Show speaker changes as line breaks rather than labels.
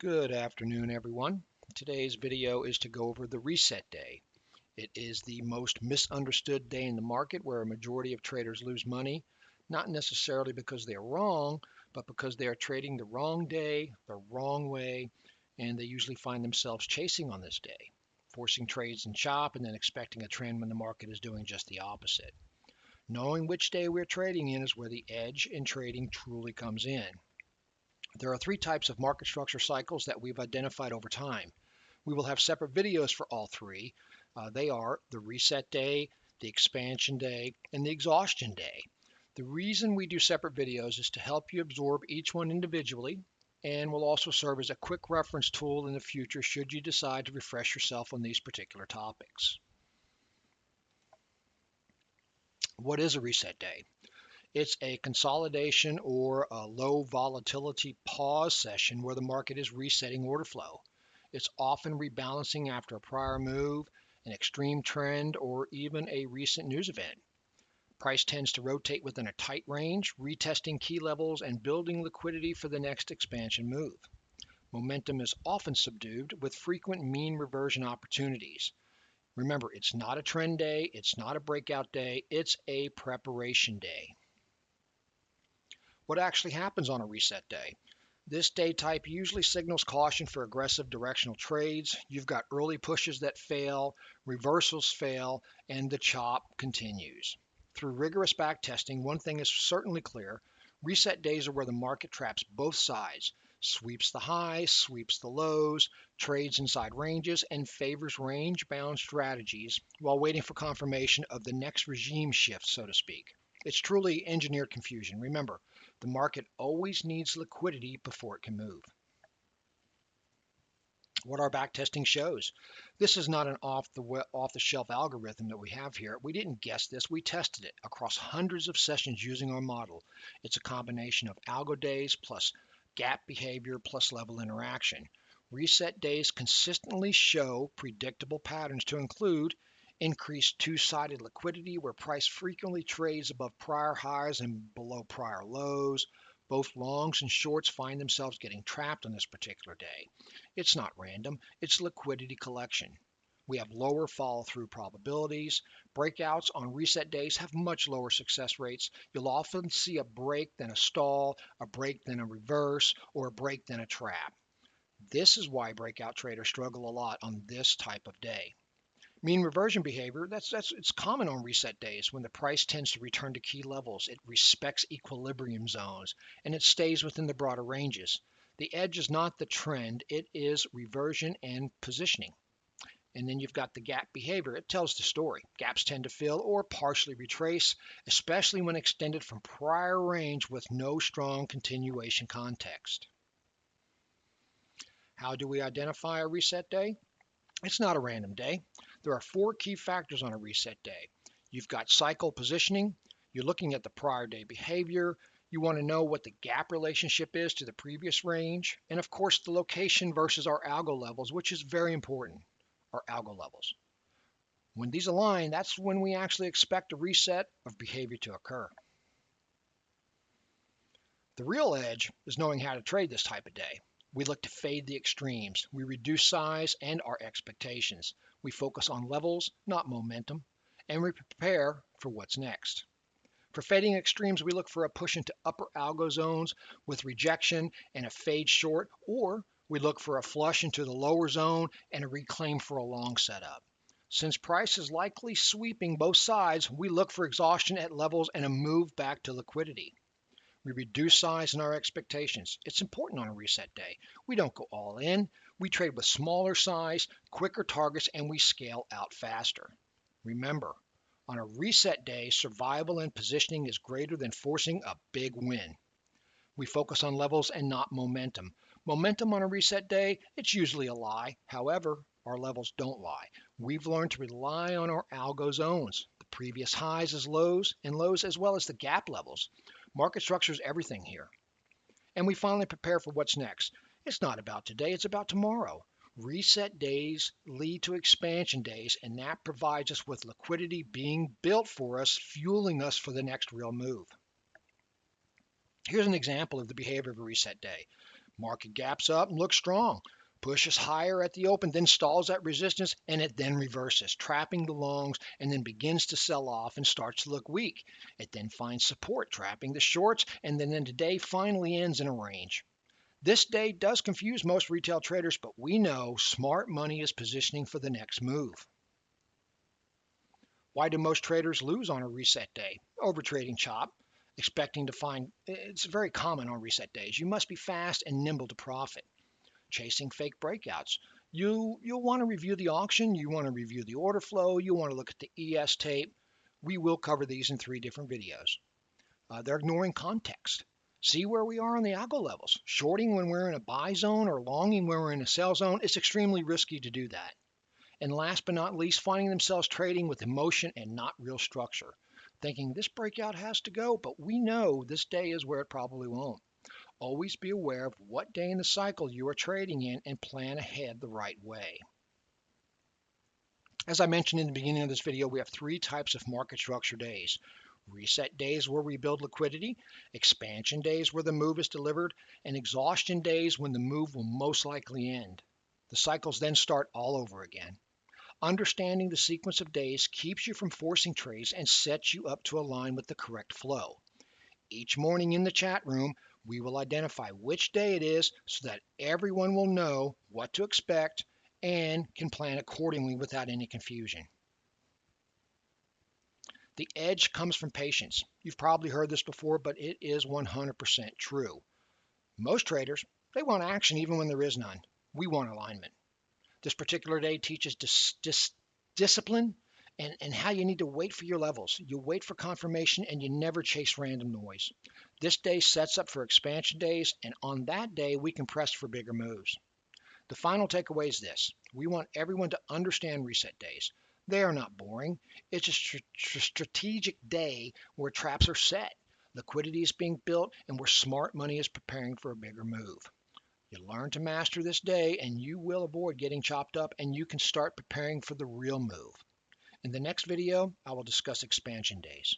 Good afternoon, everyone. Today's video is to go over the reset day. It is the most misunderstood day in the market where a majority of traders lose money, not necessarily because they're wrong, but because they are trading the wrong day, the wrong way, and they usually find themselves chasing on this day, forcing trades and chop and then expecting a trend when the market is doing just the opposite. Knowing which day we're trading in is where the edge in trading truly comes in. There are three types of market structure cycles that we've identified over time. We will have separate videos for all three. They are the reset day, the expansion day, and the exhaustion day. The reason we do separate videos is to help you absorb each one individually and will also serve as a quick reference tool in the future should you decide to refresh yourself on these particular topics. What is a reset day? It's a consolidation or a low volatility pause session where the market is resetting order flow. It's often rebalancing after a prior move, an extreme trend, or even a recent news event. Price tends to rotate within a tight range, retesting key levels and building liquidity for the next expansion move. Momentum is often subdued with frequent mean reversion opportunities. Remember, it's not a trend day, it's not a breakout day, it's a preparation day. What actually happens on a reset day? This day type usually signals caution for aggressive directional trades. You've got early pushes that fail, reversals fail, and the chop continues. Through rigorous back testing, one thing is certainly clear. Reset days are where the market traps both sides, sweeps the highs, sweeps the lows, trades inside ranges, and favors range-bound strategies while waiting for confirmation of the next regime shift, so to speak. It's truly engineered confusion. Remember, the market always needs liquidity before it can move. What our backtesting shows. This is not an off-the-shelf algorithm that we have here. We didn't guess this. We tested it across hundreds of sessions using our model. It's a combination of algo days plus gap behavior plus level interaction. Reset days consistently show predictable patterns to include increased two-sided liquidity where price frequently trades above prior highs and below prior lows. Both longs and shorts find themselves getting trapped on this particular day. It's not random, it's liquidity collection. We have lower follow-through probabilities. Breakouts on reset days have much lower success rates. You'll often see a break, then a stall, a break, then a reverse, or a break, then a trap. This is why breakout traders struggle a lot on this type of day. Mean reversion behavior, it's common on reset days when the price tends to return to key levels. It respects equilibrium zones and it stays within the broader ranges. The edge is not the trend, it is reversion and positioning. And then you've got the gap behavior. It tells the story. Gaps tend to fill or partially retrace, especially when extended from prior range with no strong continuation context. How do we identify a reset day? It's not a random day. There are four key factors on a reset day. You've got cycle positioning. You're looking at the prior day behavior. You want to know what the gap relationship is to the previous range. And of course, the location versus our algo levels, which is very important, our algo levels. When these align, that's when we actually expect a reset of behavior to occur. The real edge is knowing how to trade this type of day. We look to fade the extremes. We reduce size and our expectations. We focus on levels, not momentum, and we prepare for what's next. For fading extremes, we look for a push into upper algo zones with rejection and a fade short, or we look for a flush into the lower zone and a reclaim for a long setup. Since price is likely sweeping both sides, we look for exhaustion at levels and a move back to liquidity. We reduce size in our expectations. It's important on a reset day. We don't go all in. We trade with smaller size, quicker targets, and we scale out faster. Remember, on a reset day, survival and positioning is greater than forcing a big win. We focus on levels and not momentum. Momentum on a reset day, it's usually a lie. However, our levels don't lie. We've learned to rely on our algo zones, the previous highs as lows, and lows as well as the gap levels. Market structure is everything here. And we finally prepare for what's next. It's not about today, it's about tomorrow. Reset days lead to expansion days, and that provides us with liquidity being built for us, fueling us for the next real move. Here's an example of the behavior of a reset day. Market gaps up and looks strong, pushes higher at the open, then stalls at resistance, and it then reverses, trapping the longs, and then begins to sell off and starts to look weak. It then finds support, trapping the shorts, and then the day finally ends in a range. This day does confuse most retail traders, but we know smart money is positioning for the next move. Why do most traders lose on a reset day? Overtrading chop, expecting to find it's very common on reset days. You must be fast and nimble to profit. Chasing fake breakouts. You'll want to review the auction, you want to review the order flow, you want to look at the ES tape. We will cover these in 3 different videos. They're ignoring context. See where we are on the algo levels. Shorting when we're in a buy zone or longing when we're in a sell zone, it's extremely risky to do that. And last but not least, finding themselves trading with emotion and not real structure, thinking this breakout has to go, but we know this day is where it probably won't. Always be aware of what day in the cycle you are trading in and plan ahead the right way. As I mentioned in the beginning of this video, we have 3 types of market structure days. Reset days where we build liquidity, expansion days where the move is delivered, and exhaustion days when the move will most likely end. The cycles then start all over again. Understanding the sequence of days keeps you from forcing trades and sets you up to align with the correct flow. Each morning in the chat room, we will identify which day it is so that everyone will know what to expect and can plan accordingly without any confusion. The edge comes from patience. You've probably heard this before, but it is 100% true. Most traders, they want action even when there is none. We want alignment. This particular day teaches discipline and how you need to wait for your levels. You wait for confirmation and you never chase random noise. This day sets up for expansion days, and on that day, we can press for bigger moves. The final takeaway is this. We want everyone to understand reset days. They are not boring. It's a strategic day where traps are set, liquidity is being built, and where smart money is preparing for a bigger move. You learn to master this day and you will avoid getting chopped up, and you can start preparing for the real move. In the next video, I will discuss expansion days.